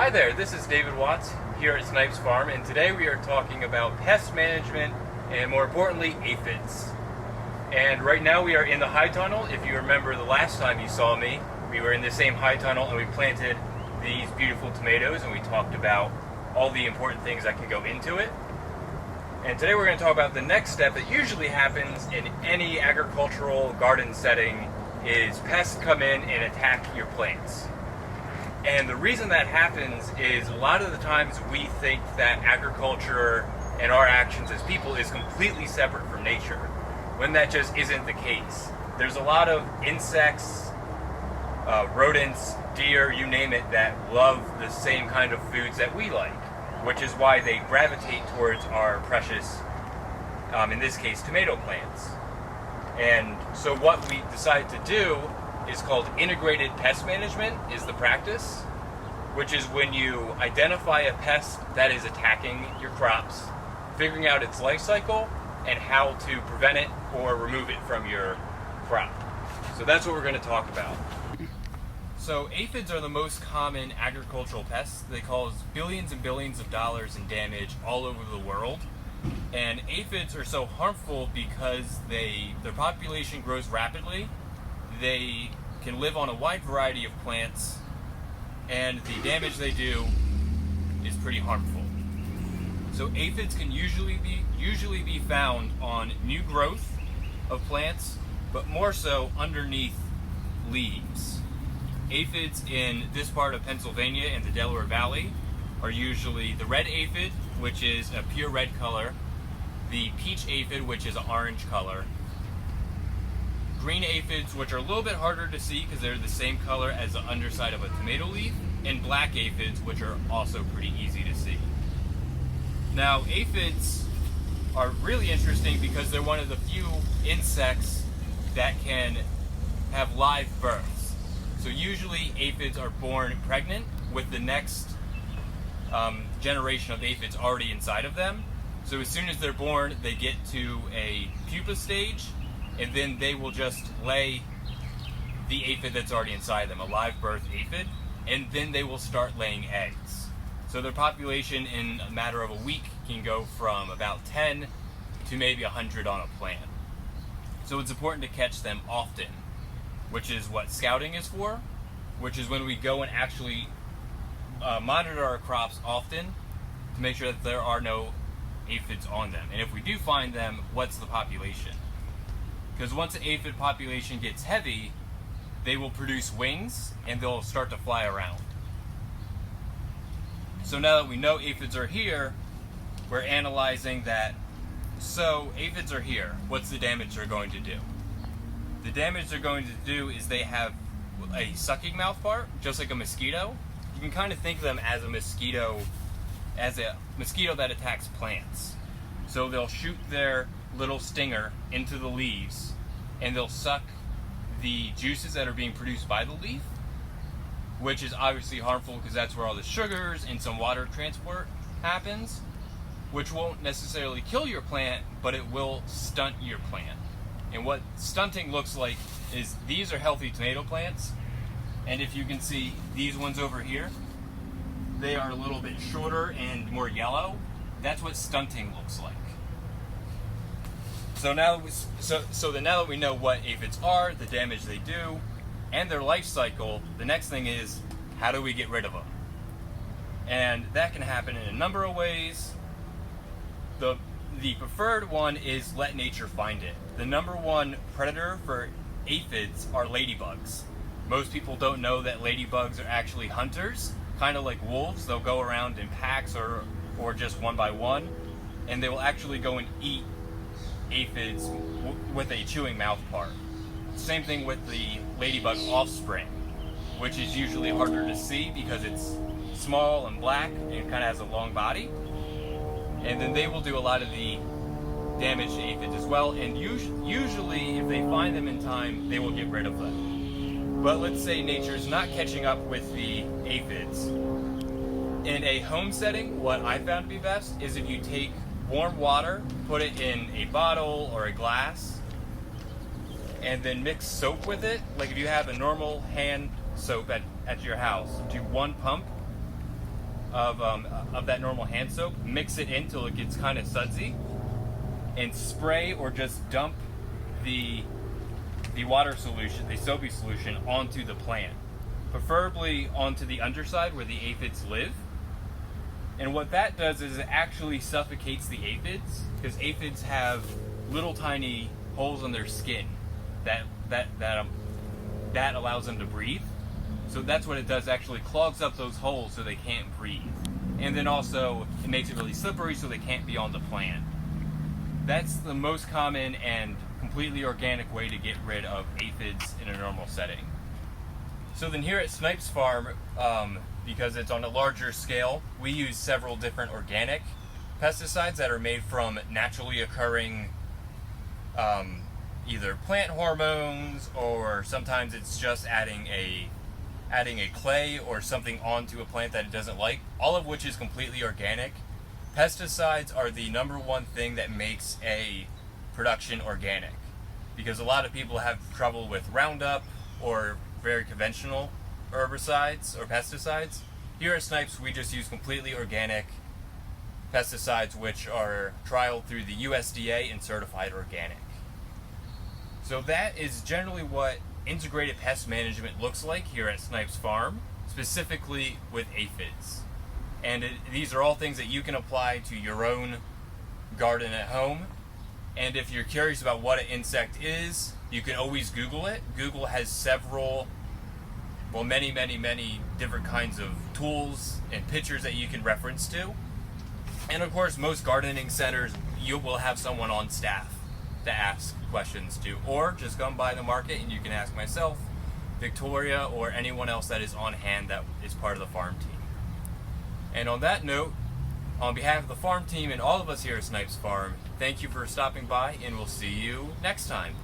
Hi there, this is David Watts here at Snipes Farm, and today we are talking about pest management and, more importantly, aphids. And right now we are in the high tunnel. If you remember the last time you saw me, we were in the same high tunnel and we planted these beautiful tomatoes and we talked about all the important things that can go into it. And today we're going to talk about the next step that usually happens in any agricultural garden setting is pests come in and attack your plants. And the reason that happens is a lot of the times we think that agriculture and our actions as people is completely separate from nature, when that just isn't the case. There's a lot of insects, rodents, deer, you name it, that love the same kind of foods that we like, which is why they gravitate towards our precious, in this case, tomato plants. And so what we decided to do is called integrated pest management, is the practice, which is when you identify a pest that is attacking your crops, figuring out its life cycle and how to prevent it or remove it from your crop. So that's what we're going to talk about. So aphids are the most common agricultural pests. They cause billions and billions of dollars in damage all over the world. And aphids are so harmful because their population grows rapidly. They can live on a wide variety of plants, and the damage they do is pretty harmful. So aphids can usually be found on new growth of plants, but more so underneath leaves. Aphids in this part of Pennsylvania and the Delaware Valley are usually the red aphid, which is a pure red color, the peach aphid, which is an orange color, green aphids, which are a little bit harder to see because they're the same color as the underside of a tomato leaf, and black aphids, which are also pretty easy to see. Now, aphids are really interesting because they're one of the few insects that can have live births. So usually aphids are born pregnant with the next generation of aphids already inside of them. So as soon as they're born, they get to a pupa stage, and then they will just lay the aphid that's already inside them, a live birth aphid, and then they will start laying eggs. So their population in a matter of a week can go from about 10 to maybe 100 on a plant. So it's important to catch them often, which is what scouting is for, which is when we go and actually monitor our crops often to make sure that there are no aphids on them. And if we do find them, what's the population? Because once the aphid population gets heavy, they will produce wings and they'll start to fly around. So now that we know aphids are here, we're analyzing that. So aphids are here. What's the damage they're going to do? The damage they're going to do is they have a sucking mouth part, just like a mosquito. You can kind of think of them as a mosquito that attacks plants. So they'll shoot their little stinger into the leaves and they'll suck the juices that are being produced by the leaf, which is obviously harmful because that's where all the sugars and some water transport happens, which won't necessarily kill your plant, but it will stunt your plant. And what stunting looks like is these are healthy tomato plants, and if you can see these ones over here, they are a little bit shorter and more yellow. That's what stunting looks like. So now that we know what aphids are, the damage they do, and their life cycle, the next thing is, how do we get rid of them? And that can happen in a number of ways. The preferred one is let nature find it. The number one predator for aphids are ladybugs. Most people don't know that ladybugs are actually hunters, kind of like wolves. They'll go around in packs or just one by one, and they will actually go and eat aphids with a chewing mouth part. Same thing with the ladybug offspring, which is usually harder to see because it's small and black and it kind of has a long body. And then they will do a lot of the damage to aphids as well, and usually if they find them in time, they will get rid of them. But let's say nature's not catching up with the aphids. In a home setting, what I found to be best is if you take warm water, put it in a bottle or a glass, and then mix soap with it. Like if you have a normal hand soap at your house, do one pump, of that normal hand soap, mix it in till it gets kind of sudsy, and spray or just dump the water solution, the soapy solution, onto the plant, preferably onto the underside where the aphids live. And what that does is it actually suffocates the aphids, because aphids have little tiny holes in their skin that allows them to breathe. So that's what it does, actually clogs up those holes so they can't breathe. And then also it makes it really slippery so they can't be on the plant. That's the most common and completely organic way to get rid of aphids in a normal setting. So then here at Snipes Farm, because it's on a larger scale, we use several different organic pesticides that are made from naturally occurring either plant hormones, or sometimes it's just adding a clay or something onto a plant that it doesn't like, all of which is completely organic. Pesticides are the number one thing that makes a production organic, because a lot of people have trouble with Roundup or very conventional herbicides or pesticides. Here at Snipes, we just use completely organic pesticides, which are trialed through the USDA and certified organic. So that is generally what integrated pest management looks like here at Snipes Farm, specifically with aphids. And these are all things that you can apply to your own garden at home. And if you're curious about what an insect is, you can always Google it. Google has many different kinds of tools and pictures that you can reference to. And of course, most gardening centers, you will have someone on staff to ask questions to, or just come by the market and you can ask myself, Victoria, or anyone else that is on hand that is part of the farm team. And on that note, on behalf of the farm team and all of us here at Snipes Farm, thank you for stopping by, and we'll see you next time.